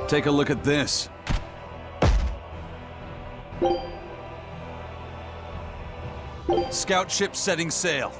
Take a look at this. Scout ship setting sail.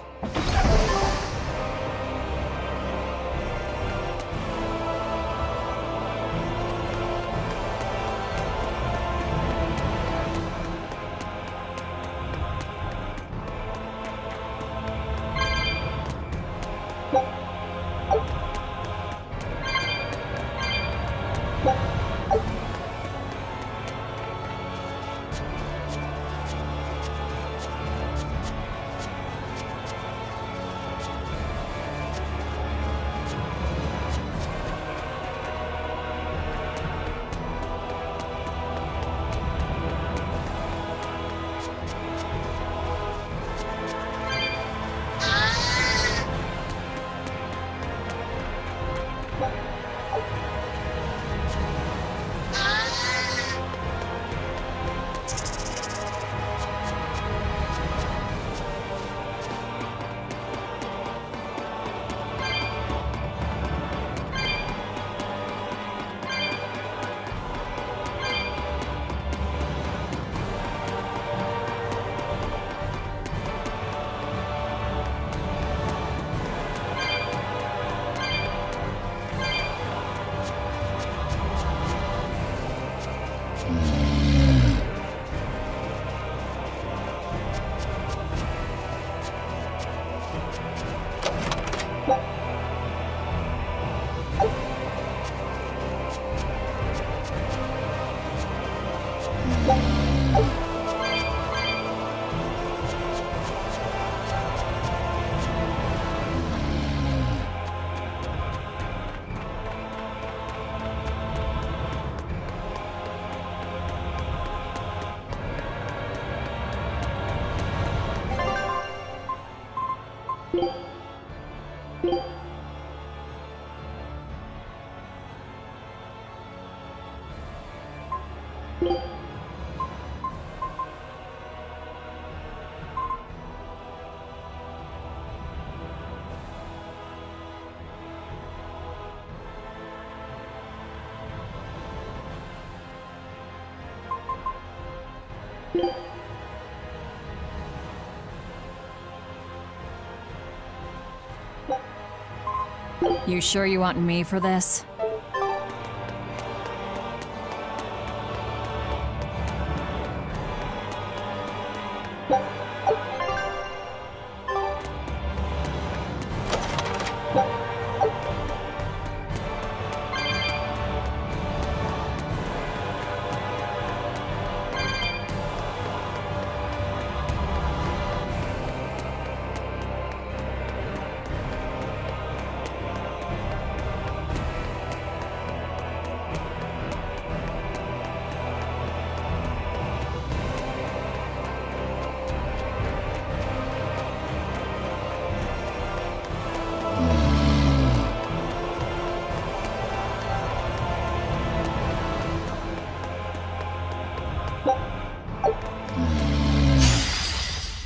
You sure you want me for this?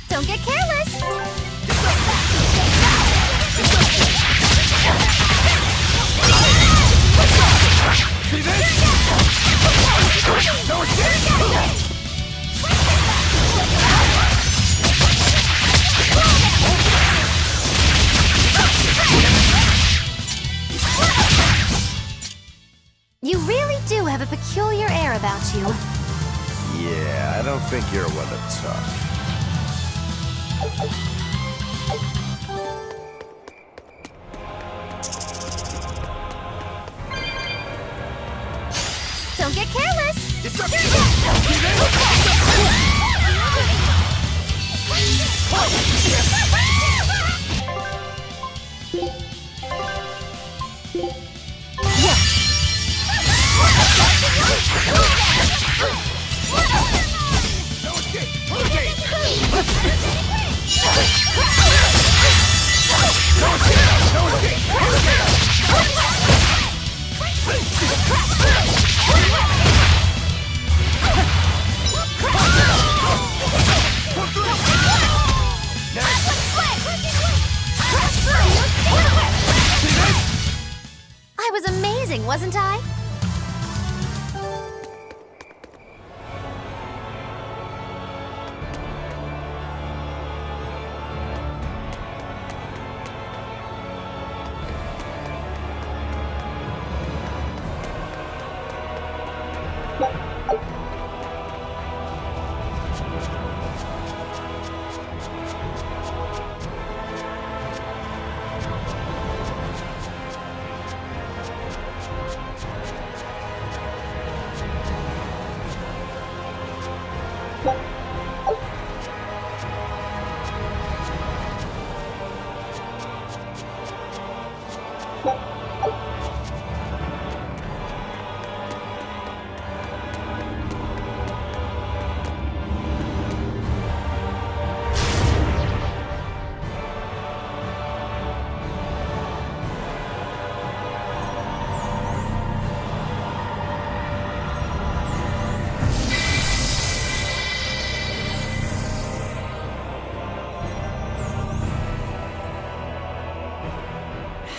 Don't get careless! See this? No escape! You really do have a peculiar air about you. Yeah, I don't think you're one to talk. Don't get careless!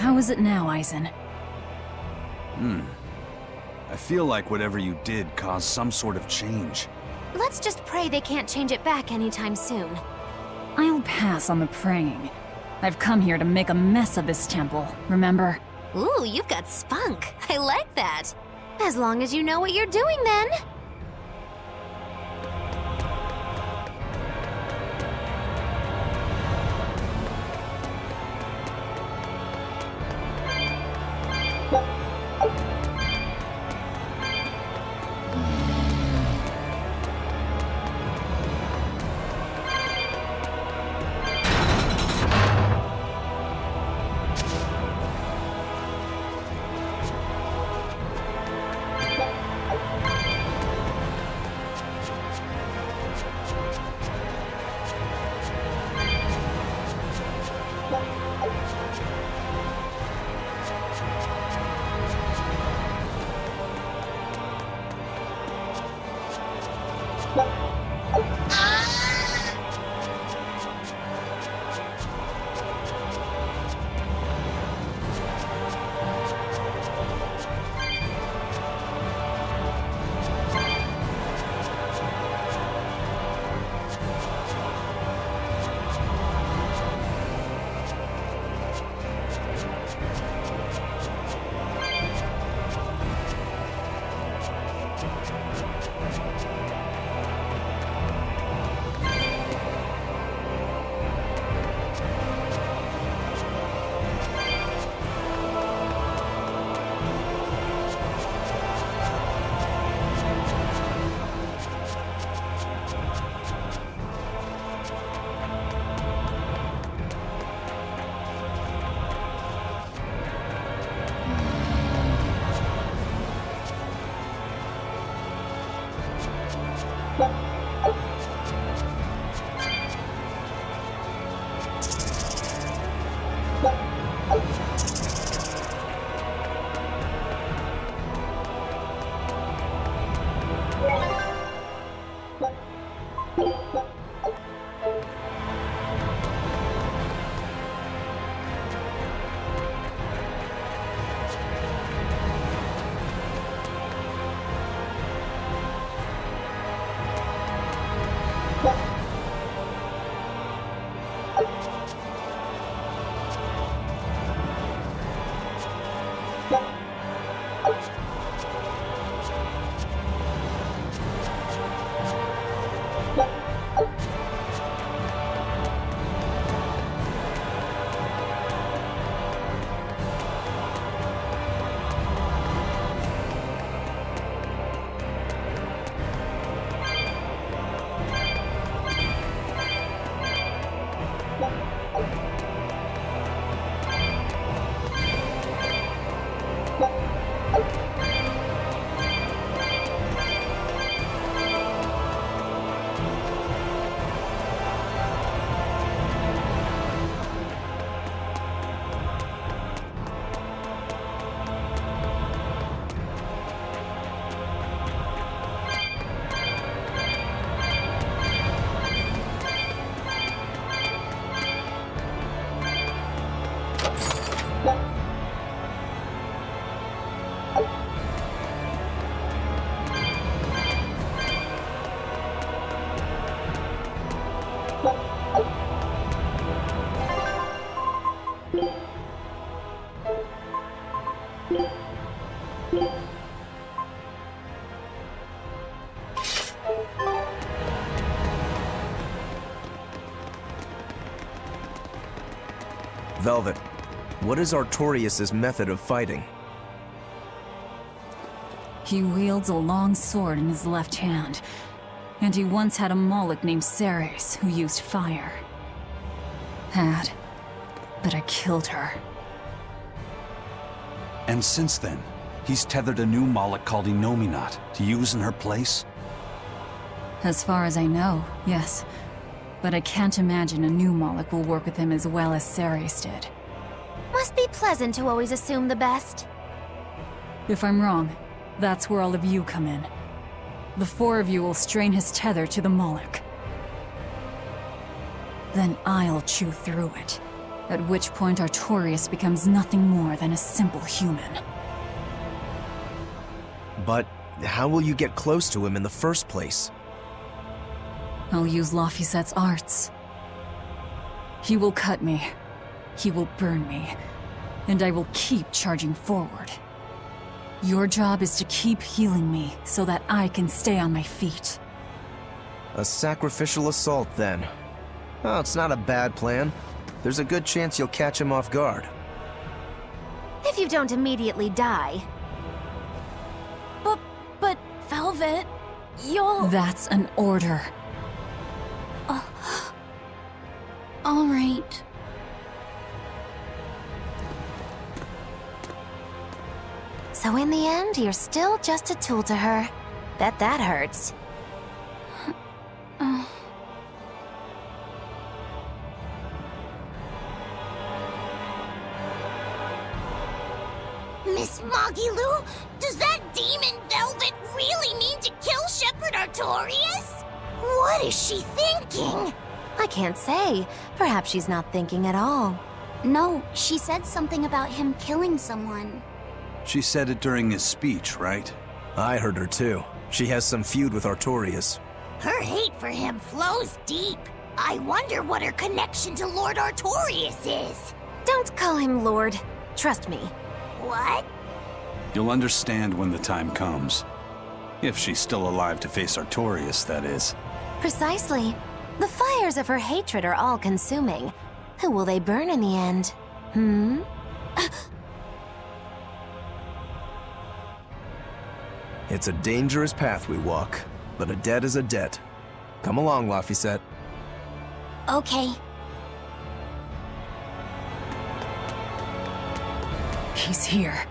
How is it now, Eisen? I feel like whatever you did caused some sort of change. Let's just pray they can't change it back anytime soon. I'll pass on the praying. I've come here to make a mess of this temple, remember? Ooh, you've got spunk. I like that. As long as you know what you're doing, then. Velvet, what is Artorious' method of fighting? He wields a long sword in his left hand. And he once had a Moloch named Ceres who used fire. But I killed her. And since then, he's tethered a new Moloch called Inominat to use in her place? As far as I know, yes. But I can't imagine a new Moloch will work with him as well as Ceres did. Must be pleasant to always assume the best. If I'm wrong, that's where all of you come in. The four of you will strain his tether to the Moloch. Then I'll chew through it. At which point Artorious becomes nothing more than a simple human. But how will you get close to him in the first place? I'll use Laphicet's arts. He will cut me. He will burn me. And I will keep charging forward. Your job is to keep healing me so that I can stay on my feet. A sacrificial assault, then. Oh, it's not a bad plan. There's a good chance you'll catch him off guard. If you don't immediately die. But Velvet, you'll... That's an order. All right. So in the end, you're still just a tool to her. Bet that hurts. Miss Magilu, does that demon Velvet really mean to kill Shepherd Artorious? What is she thinking? I can't say. Perhaps she's not thinking at all. No, she said something about him killing someone. She said it during his speech, right? I heard her too. She has some feud with Artorious. Her hate for him flows deep. I wonder what her connection to Lord Artorious is. Don't call him Lord. Trust me. What? You'll understand when the time comes. If she's still alive to face Artorious, that is. Precisely. The fires of her hatred are all-consuming. Who will they burn in the end? It's a dangerous path we walk, but a debt is a debt. Come along, Laphicet. Okay. He's here.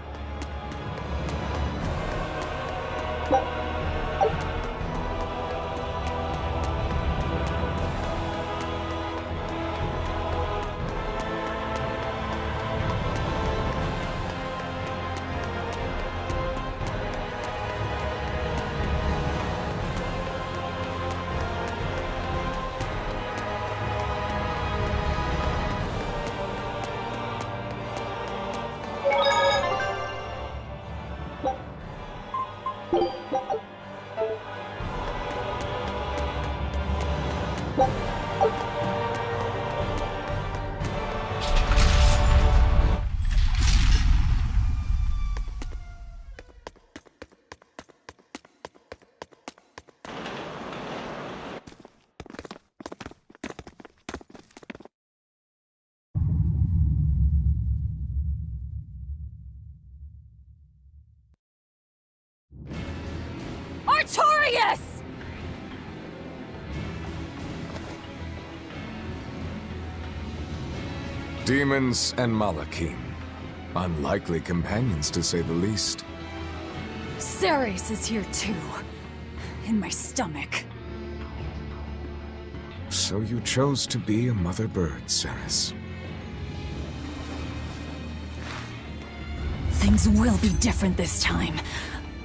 Artorious! Demons and Malachim. Unlikely companions, to say the least. Ceres is here too. In my stomach. So you chose to be a mother bird, Ceres. Things will be different this time.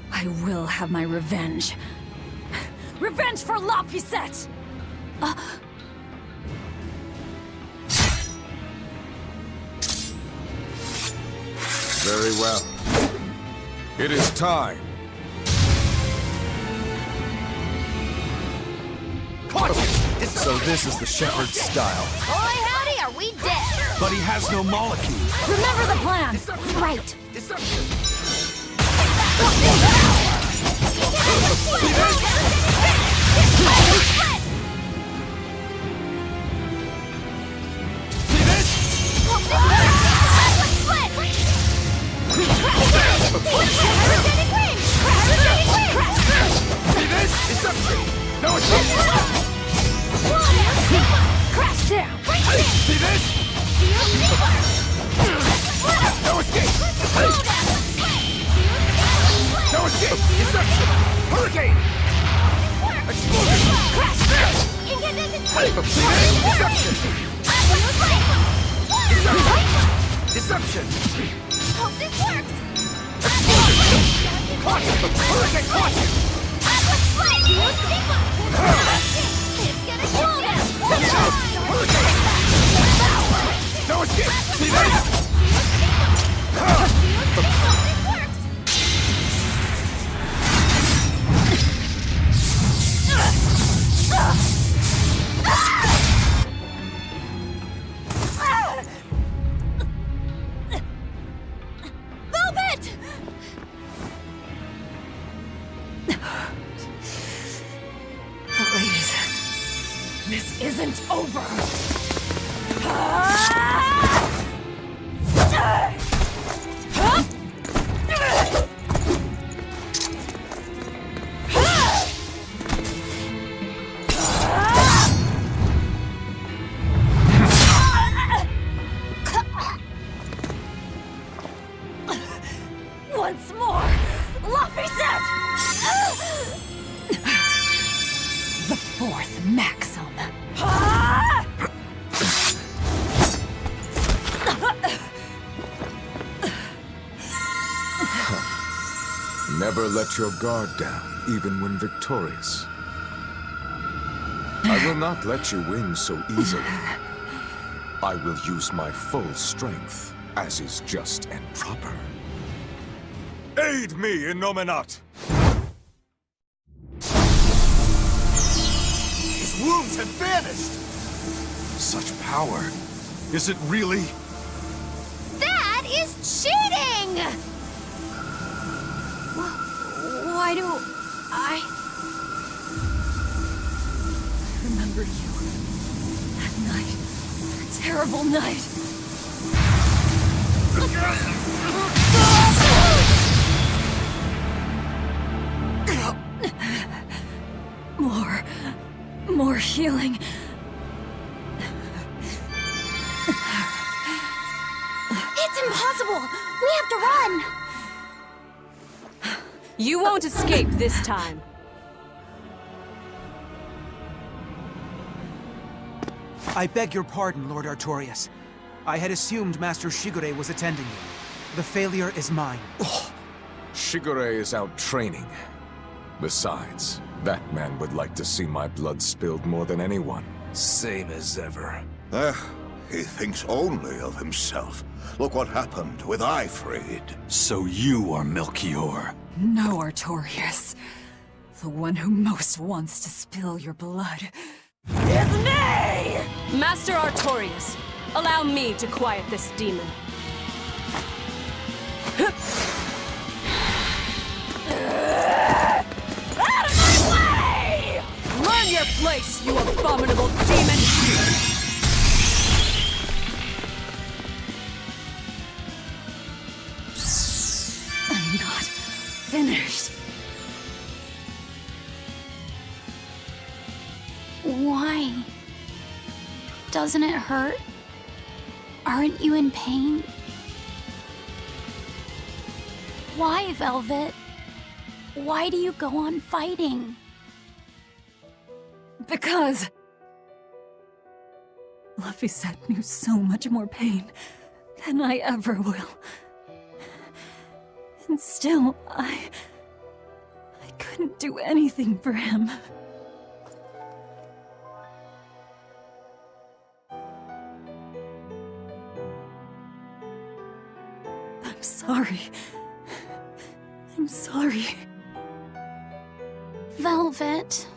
I will have my revenge. Revenge for Laphicet! Very well. It is time. So this is the shepherd's style. Boy, howdy, are we dead? But he has no Moloch. Remember the plan! Right. See this? It's up. No escape! Crash down! See this? No escape! No escape! Deception! Hurricane! Explosion! Crash! Incandescent! See this? Deception! Deception! Hope this works! Caution! Hurricane! Caution! It's gonna kill them! Hurricane! No escape! See this? Hope this works! Velvet! Please. This isn't over. Once more! Luffy set! The fourth Maxim. Never let your guard down, even when victorious. I will not let you win so easily. I will use my full strength, as is just and proper. Aid me, Innominat! His wounds have vanished! Such power. Is it really? That is cheating! Why do I... Remember you. That night. That terrible night. More healing. It's impossible! We have to run! You won't escape this time. I beg your pardon, Lord Artorious. I had assumed Master Shigure was attending you. The failure is mine. Shigure is out training. Besides, that man would like to see my blood spilled more than anyone. Same as ever. He thinks only of himself. Look what happened with Ifrid. So you are Melchior. No, Artorious. The one who most wants to spill your blood. Master Artorious, allow me to quiet this demon. Out of my way! Learn your place, you abominable demon! I'm not finished. Why? Doesn't it hurt? Aren't you in pain? Why, Velvet? Why do you go on fighting? Because Laphicet knew so much more pain than I ever will. And still, I couldn't do anything for him. I'm sorry. I'm sorry. Velvet.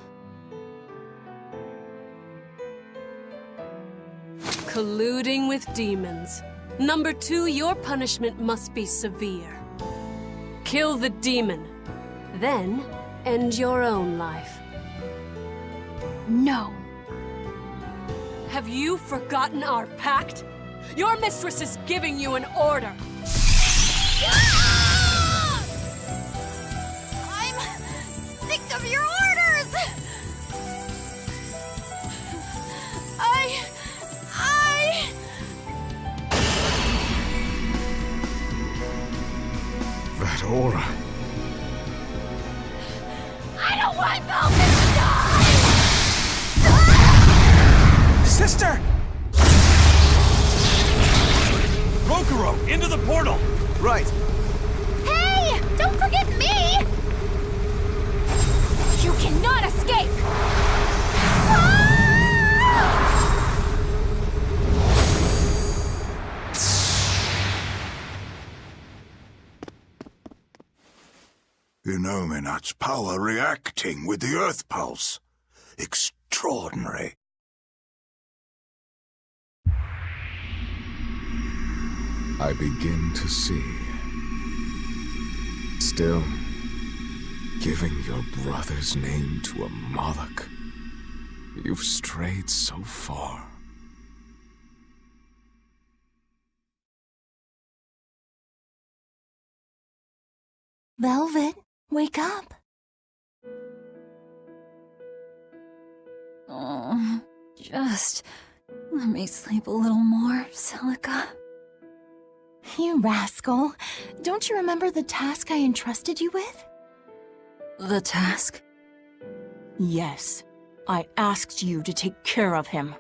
Colluding with demons. Number 2, your punishment must be severe. Kill the demon, then end your own life. No. Have you forgotten our pact? Your mistress is giving you an order. I'm sick of your orders! Terminat's power reacting with the Earth Pulse. Extraordinary. I begin to see. Still, giving your brother's name to a Moloch. You've strayed so far. Velvet, wake up. Oh, just let me sleep a little more, Celica. You rascal. Don't you remember the task I entrusted you with? The task? Yes. I asked you to take care of him.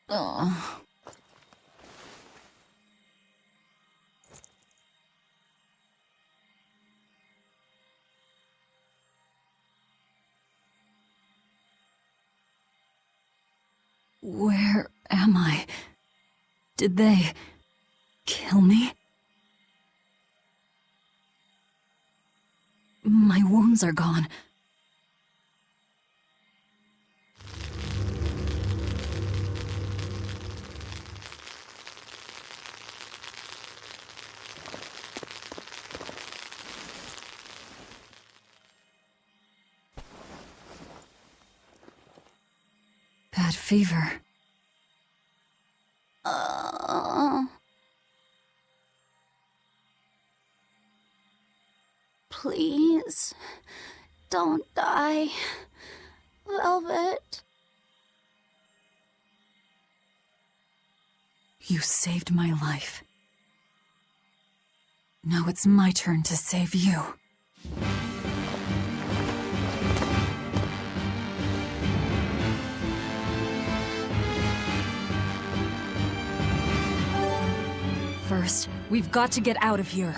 Oh. Where am I? Did they kill me? My wounds are gone. Bad fever. Please, don't die, Velvet. You saved my life. Now it's my turn to save you. First, we've got to get out of here.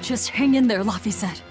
Just hang in there, Laphicet.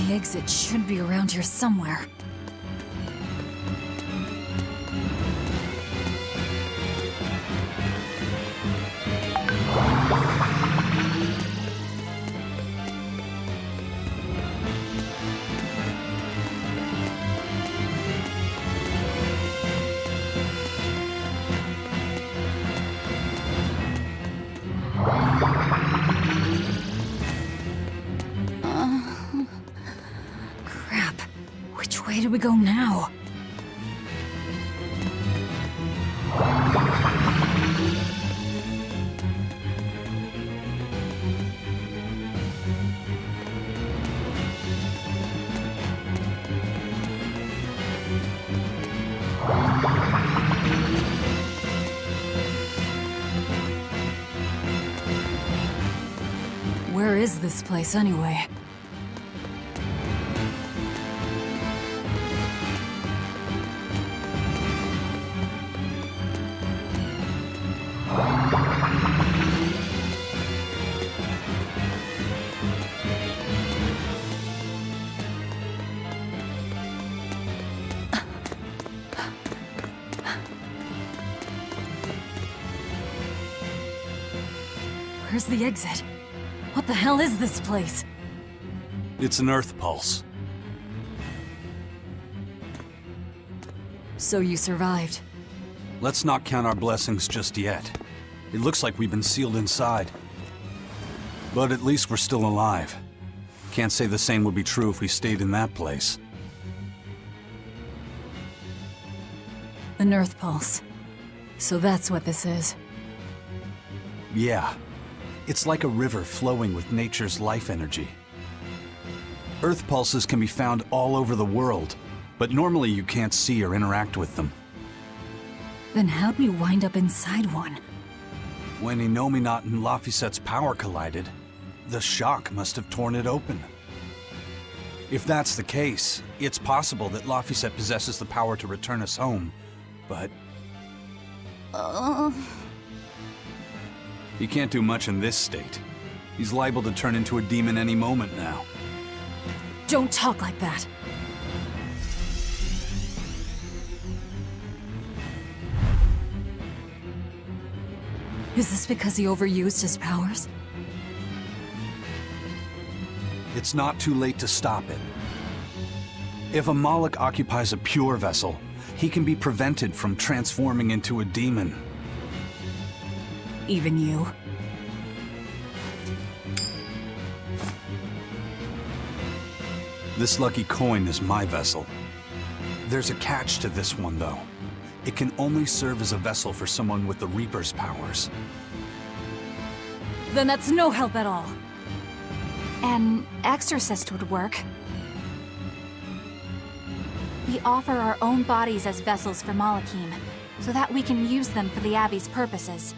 The exit should be around here somewhere. do we go now? Where is this place anyway? Where's the exit? What the hell is this place? It's an Earth pulse. So you survived. Let's not count our blessings just yet. It looks like we've been sealed inside. But at least we're still alive. Can't say the same would be true if we stayed in that place. An Earth pulse. So that's what this is. Yeah. It's like a river flowing with nature's life energy. Earth pulses can be found all over the world, but normally you can't see or interact with them. Then how'd we wind up inside one? When Innominat and Laphicet's power collided, the shock must have torn it open. If that's the case, it's possible that Laphicet possesses the power to return us home, but... He can't do much in this state. He's liable to turn into a demon any moment now. Don't talk like that. Is this because he overused his powers? It's not too late to stop it. If a Moloch occupies a pure vessel, he can be prevented from transforming into a demon. Even you? This lucky coin is my vessel. There's a catch to this one, though. It can only serve as a vessel for someone with the Reaper's powers. Then that's no help at all. An exorcist would work. We offer our own bodies as vessels for Malachim, so that we can use them for the Abbey's purposes.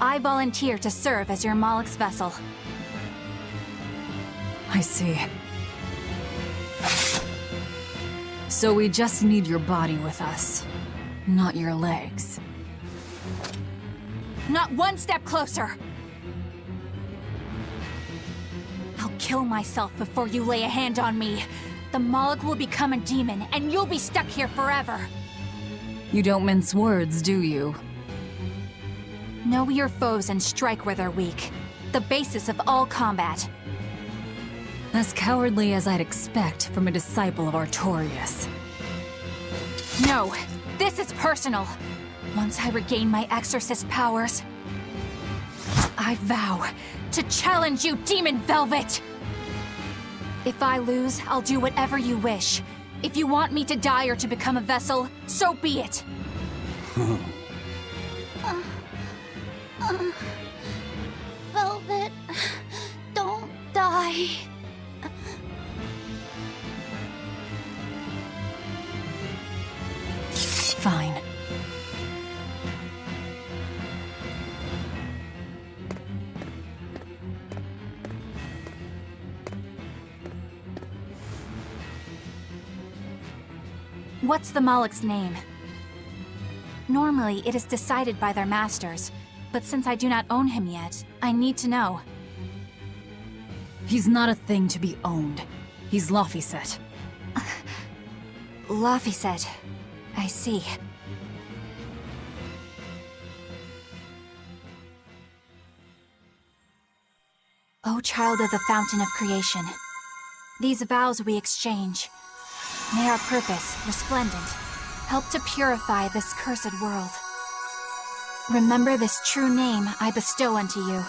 I volunteer to serve as your Moloch's vessel. I see. So we just need your body with us, not your legs. Not one step closer! I'll kill myself before you lay a hand on me. The Moloch will become a demon, and you'll be stuck here forever. You don't mince words, do you? Know your foes and strike where they're weak. The basis of all combat. As cowardly as I'd expect from a disciple of Artorious. No, this is personal. Once I regain my exorcist powers, I vow to challenge you, Demon Velvet! If I lose, I'll do whatever you wish. If you want me to die or to become a vessel, so be it. Velvet, don't die. Fine. What's the Moloch's name? Normally, it is decided by their masters, but since I do not own him yet, I need to know. He's not a thing to be owned. He's Laphicet. Laphicet. I see. O child of the fountain of creation, these vows we exchange. May our purpose, resplendent, help to purify this cursed world. Remember this true name I bestow unto you.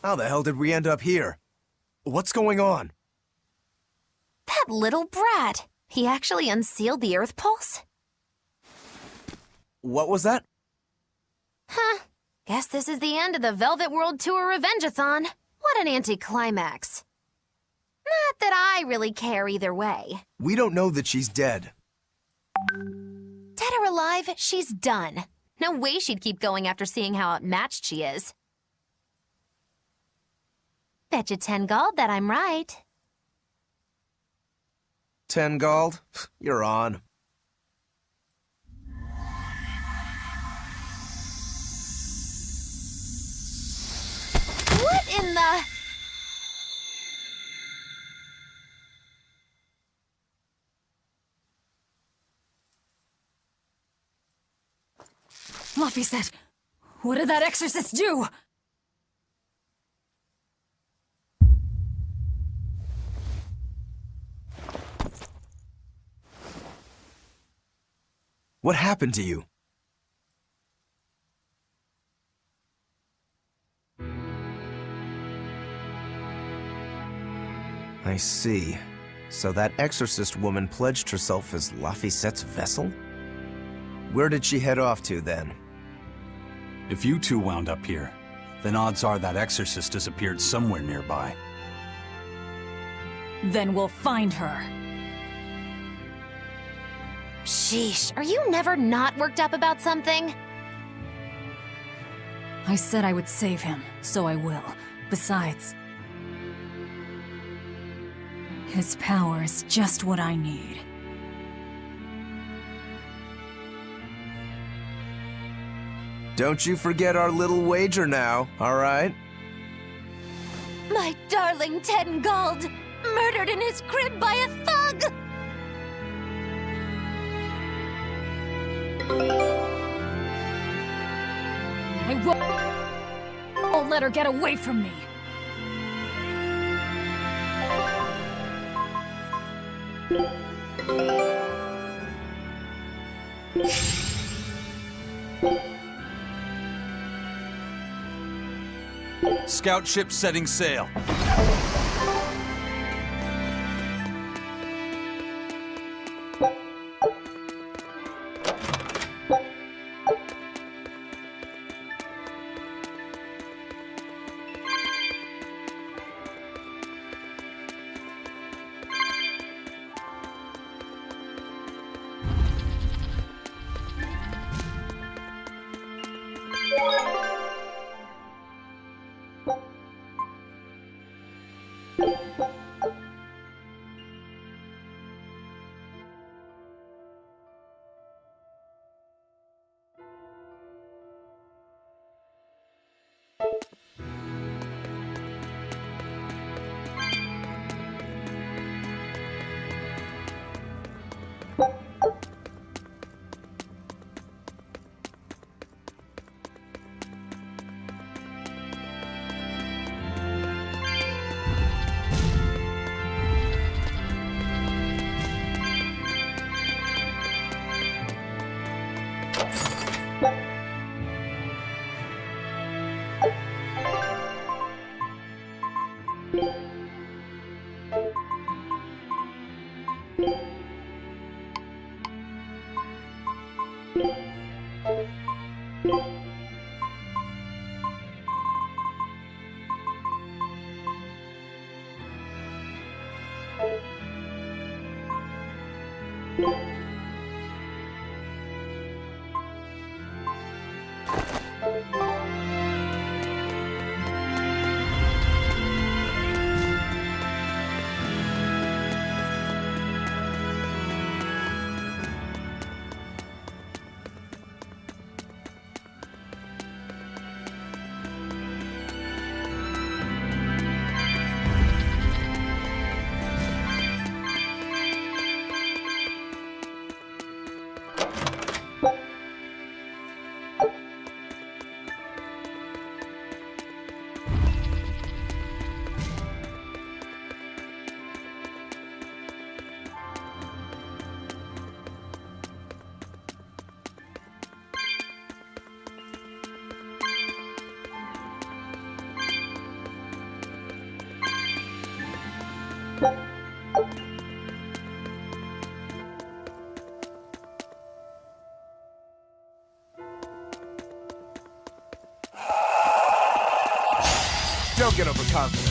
How the hell did we end up here? What's going on? That little brat! He actually unsealed the Earth Pulse? What was that? Huh. Guess this is the end of the Velvet World Tour Revenge-a-thon. What an anticlimax. Not that I really care either way. We don't know that she's dead. Dead or alive, she's done. No way she'd keep going after seeing how outmatched she is. Betcha 10 gold that I'm right. 10 gold? You're on. What in the... Laphicet! What did that exorcist do? What happened to you? I see. So that exorcist woman pledged herself as Laphicet's vessel? Where did she head off to, then? If you two wound up here, then odds are that exorcist disappeared somewhere nearby. Then we'll find her. Sheesh, are you never not worked up about something? I said I would save him, so I will. Besides, his power is just what I need. Don't you forget our little wager now, all right? My darling 10 gold, murdered in his crib by a thug! I won't let her get away from me. Scout ship setting sail. Don't get overconfident.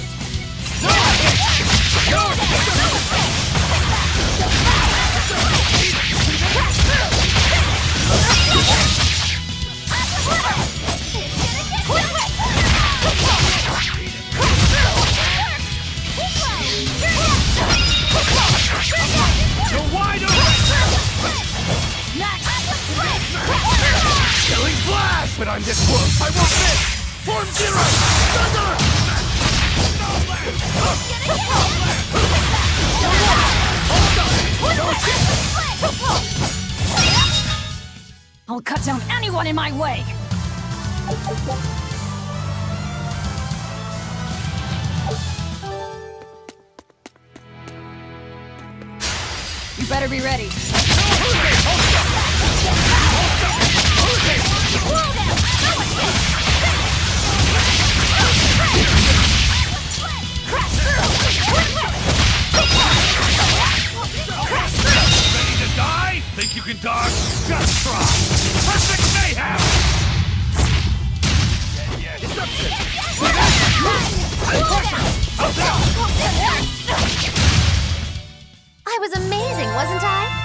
You're wide open! Killing flash! But I'm this close, I won't miss! Form zero! Thunder! I'll cut down anyone in my way! You better be ready. Ready to die? Think you can dodge? Just try! Perfect mayhem! I was amazing, wasn't I?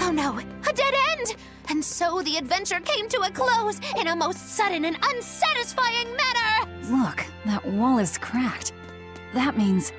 Oh no, a dead end! And so the adventure came to a close in a most sudden and unsatisfying manner! Look, that wall is cracked. That means...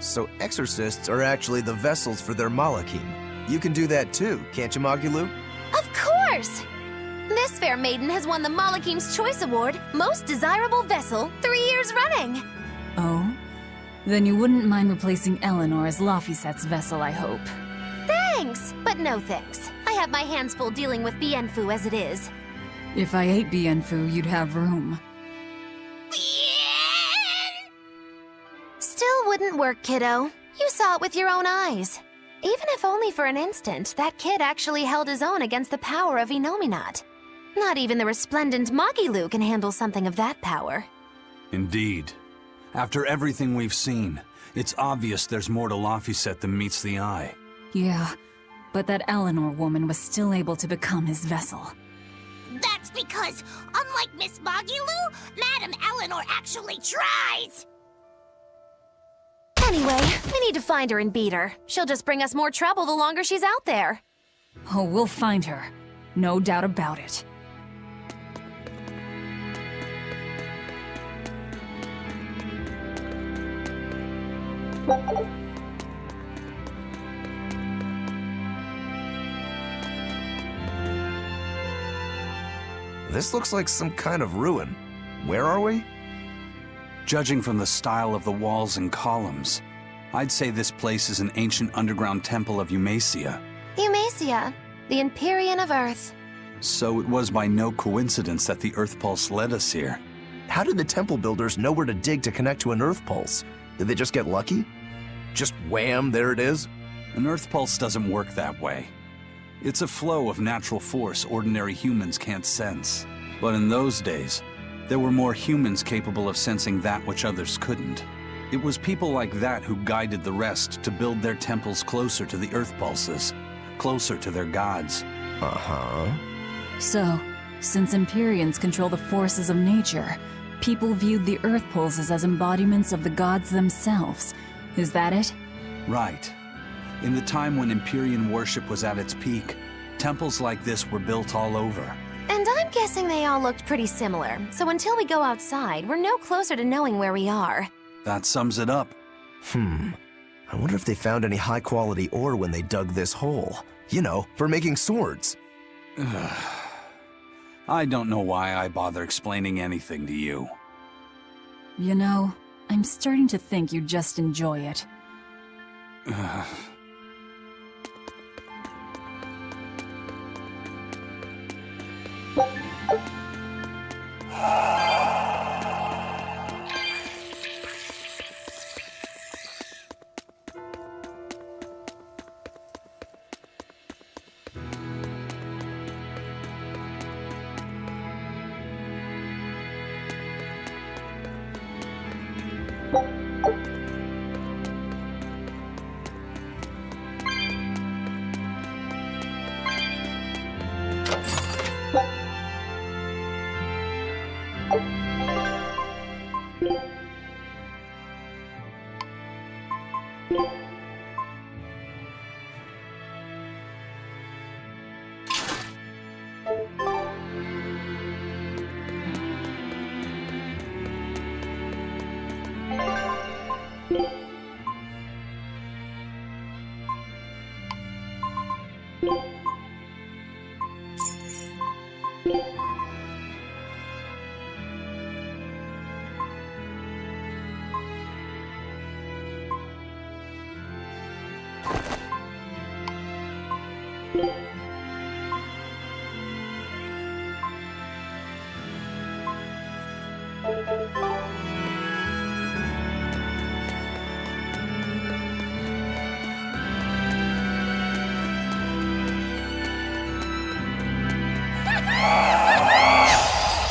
So exorcists are actually the vessels for their Malachim. You can do that too, can't you, Magilu? Of course! This fair maiden has won the Malachim's Choice Award, Most Desirable Vessel, 3 years running. Oh? Then you wouldn't mind replacing Eleanor as Laphicet's vessel, I hope. Thanks, but no thanks. I have my hands full dealing with Bienfu as it is. If I ate Bienfu, you'd have room. Still wouldn't work, kiddo. You saw it with your own eyes. Even if only for an instant, that kid actually held his own against the power of Inominat. Not even the resplendent Magilu can handle something of that power. Indeed. After everything we've seen, it's obvious there's more to Laphicet than meets the eye. Yeah, but that Eleanor woman was still able to become his vessel. That's because, unlike Miss Magilu, Madame Eleanor actually tries! Anyway, we need to find her and beat her. She'll just bring us more trouble the longer she's out there. Oh, we'll find her. No doubt about it. This looks like some kind of ruin. Where are we? Judging from the style of the walls and columns, I'd say this place is an ancient underground temple of Eumacia. Eumacia, the Empyrean of Earth. So it was by no coincidence that the Earth Pulse led us here. How did the temple builders know where to dig to connect to an Earth Pulse? Did they just get lucky? Just wham, there it is? An Earth Pulse doesn't work that way. It's a flow of natural force ordinary humans can't sense. But in those days, there were more humans capable of sensing that which others couldn't. It was people like that who guided the rest to build their temples closer to the Earth Pulses, closer to their gods. Uh-huh. So, since Empyreans control the forces of nature, people viewed the Earth Pulses as embodiments of the gods themselves. Is that it? Right. In the time when Empyrean worship was at its peak, temples like this were built all over, And I'm guessing they all looked pretty similar, so until we go outside, we're no closer to knowing where we are. That sums it up. I wonder if they found any high-quality ore when they dug this hole. You know, for making swords. I don't know why I bother explaining anything to you. You know, I'm starting to think you just enjoy it.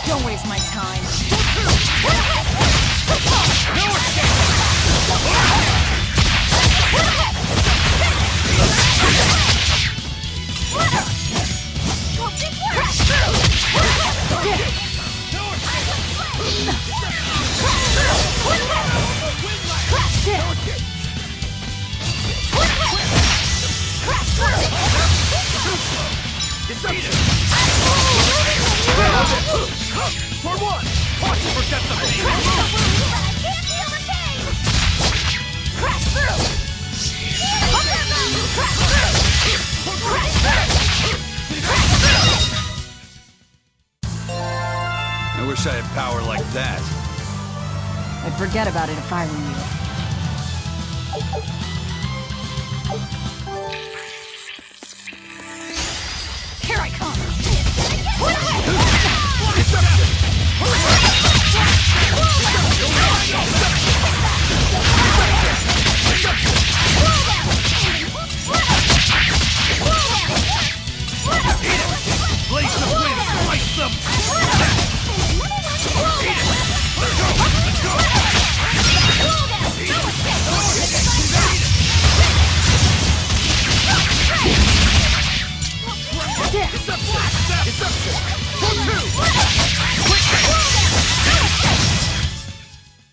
Don't waste my time. I wish I had power like that. I'd forget about it if I were you. Here I come! Blaze the wind! Slice them!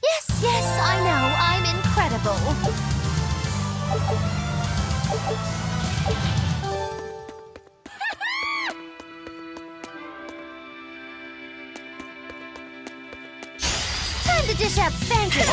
Yes, yes, I know, I'm incredible. Time to dish out spankings.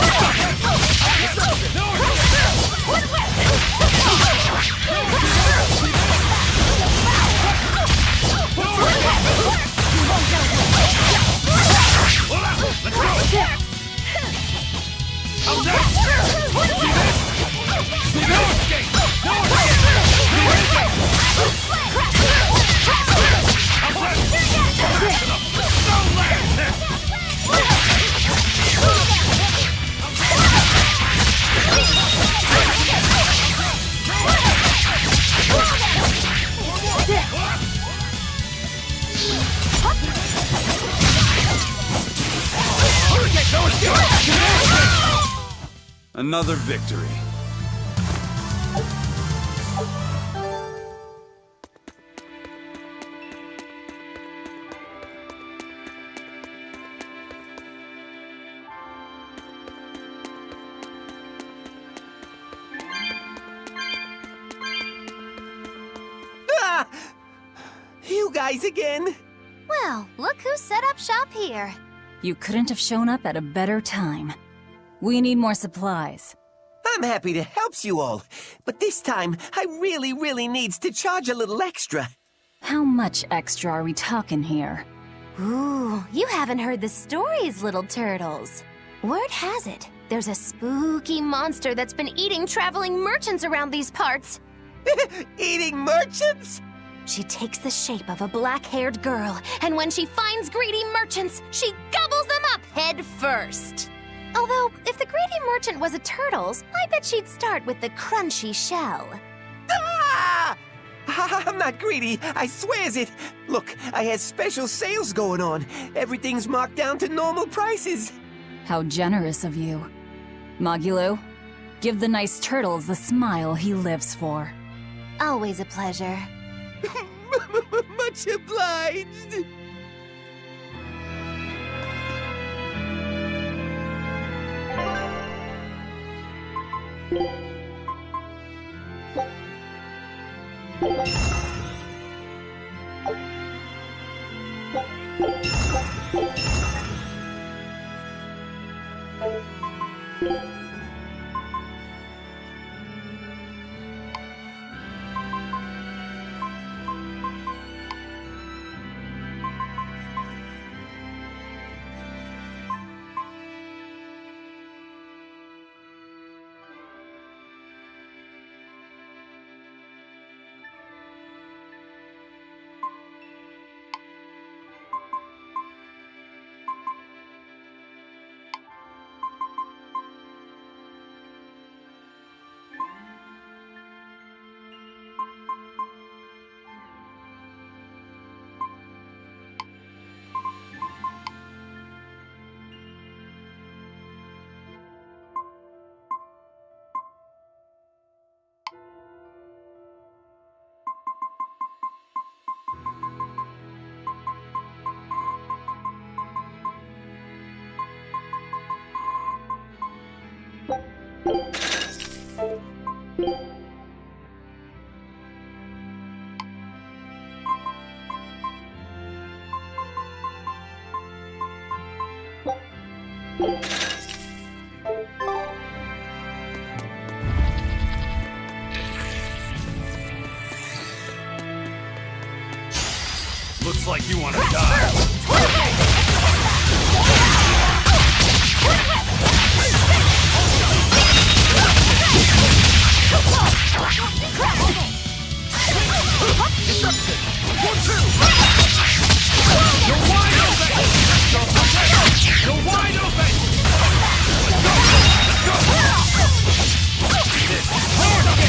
Another victory. You guys again? Well, look who set up shop here. You couldn't have shown up at a better time. We need more supplies. I'm happy to help you all, but this time I really needs to charge a little extra. How much extra are we talking here? Ooh, you haven't heard the stories, little turtles. Word has it, there's a spooky monster that's been eating traveling merchants around these parts. Eating merchants? She takes the shape of a black-haired girl, and when she finds greedy merchants, she gobbles them up head first. Although, if the greedy merchant was a turtle's, I bet she'd start with the crunchy shell. Ah! I'm not greedy, I swears it. Look, I has special sales going on. Everything's marked down to normal prices. How generous of you. Magilo, give the nice turtles the smile he lives for. Always a pleasure. Much obliged. Looks like you want to die. You're wide open! You're wide open! Let's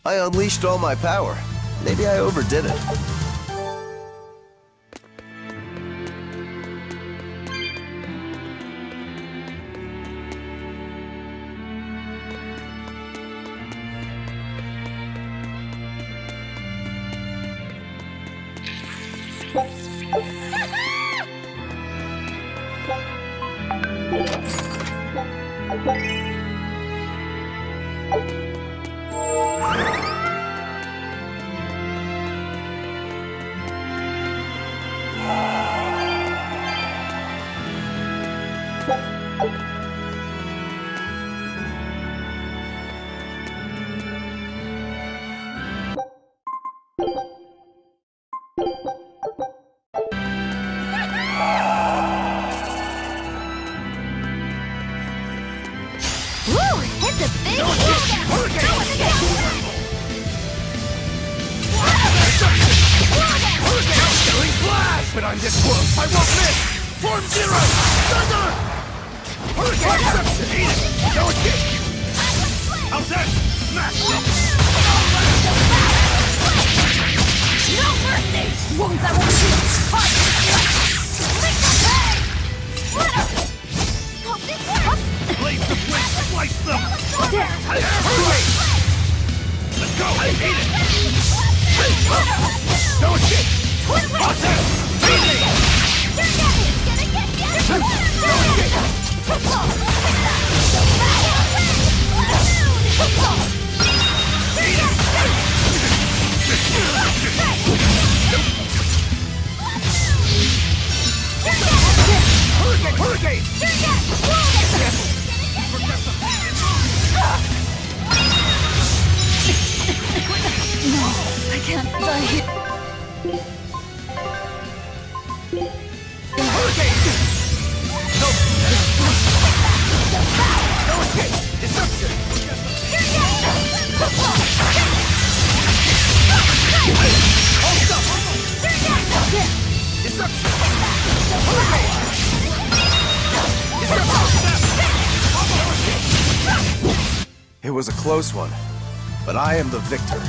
I unleashed all my power. Maybe I overdid it. But I'm this close. I won't miss. Form zero. Thunder. Hurricane. Eat it. Go and kick. How's that? Smash. No mercy! Wounds I won't heal. Fight. Lick the pay. Hope this works. Blades of wind. Slice them. There. Hurry. Let's go. Eat it. As I hit... Hurricane! No! No escape! Destruction! Hold up! Destruction! Hurricane! It was a close one, but I am the victor.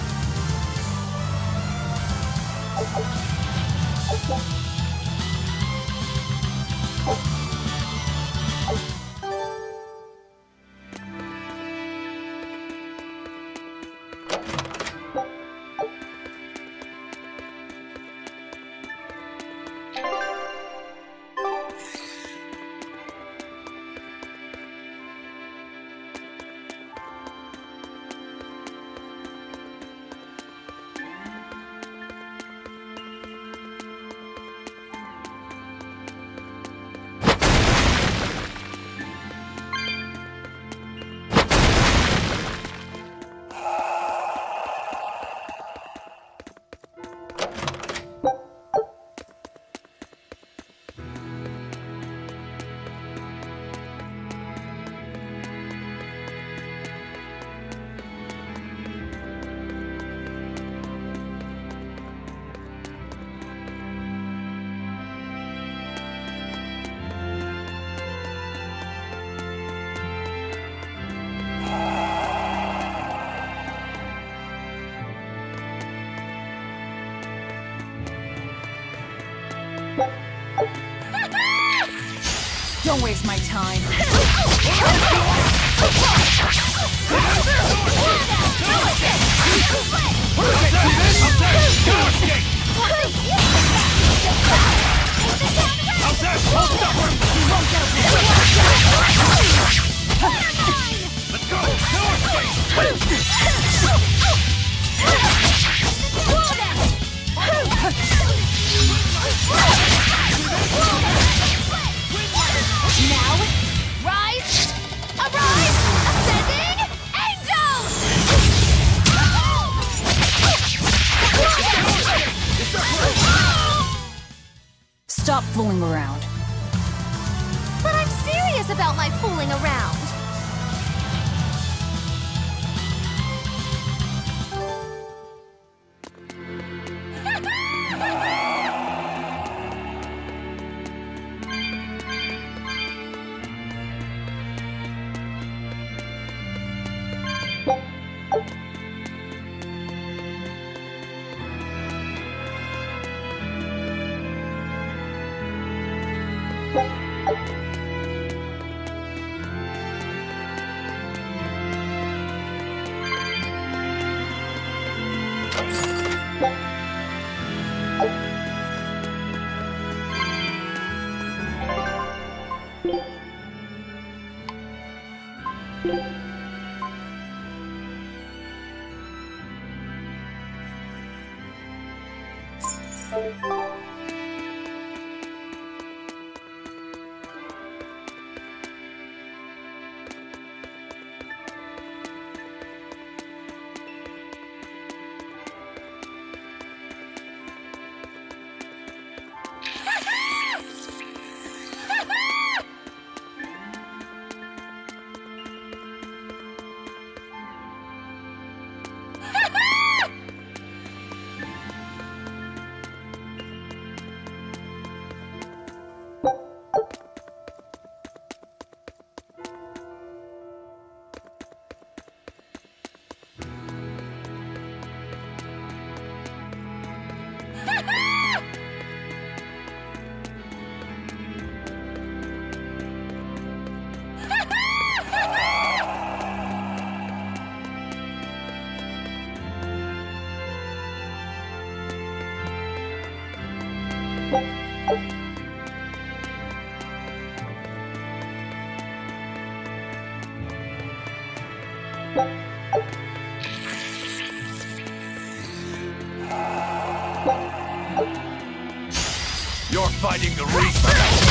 Don't waste my time. Let's go! No Now, rise! Arise! Ascending angels! Stop fooling around. But I'm serious about my fooling around. You're fighting the Reaper!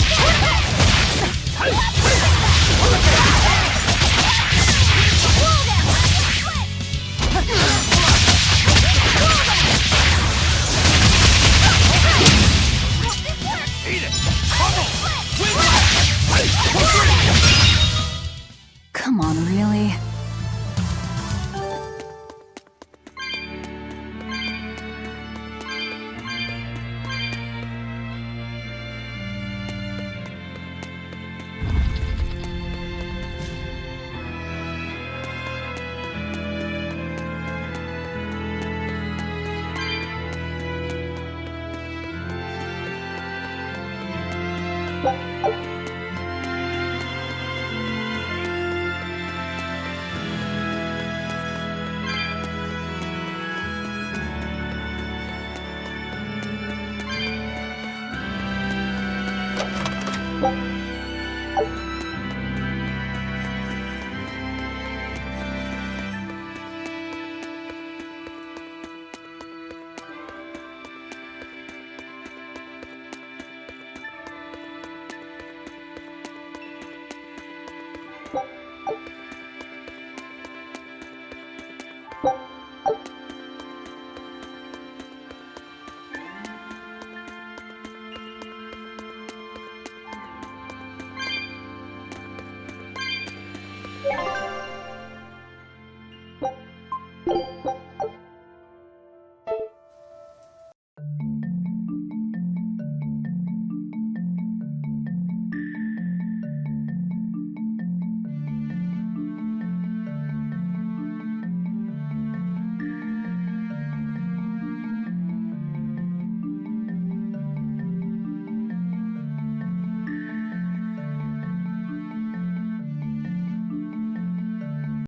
Velvet!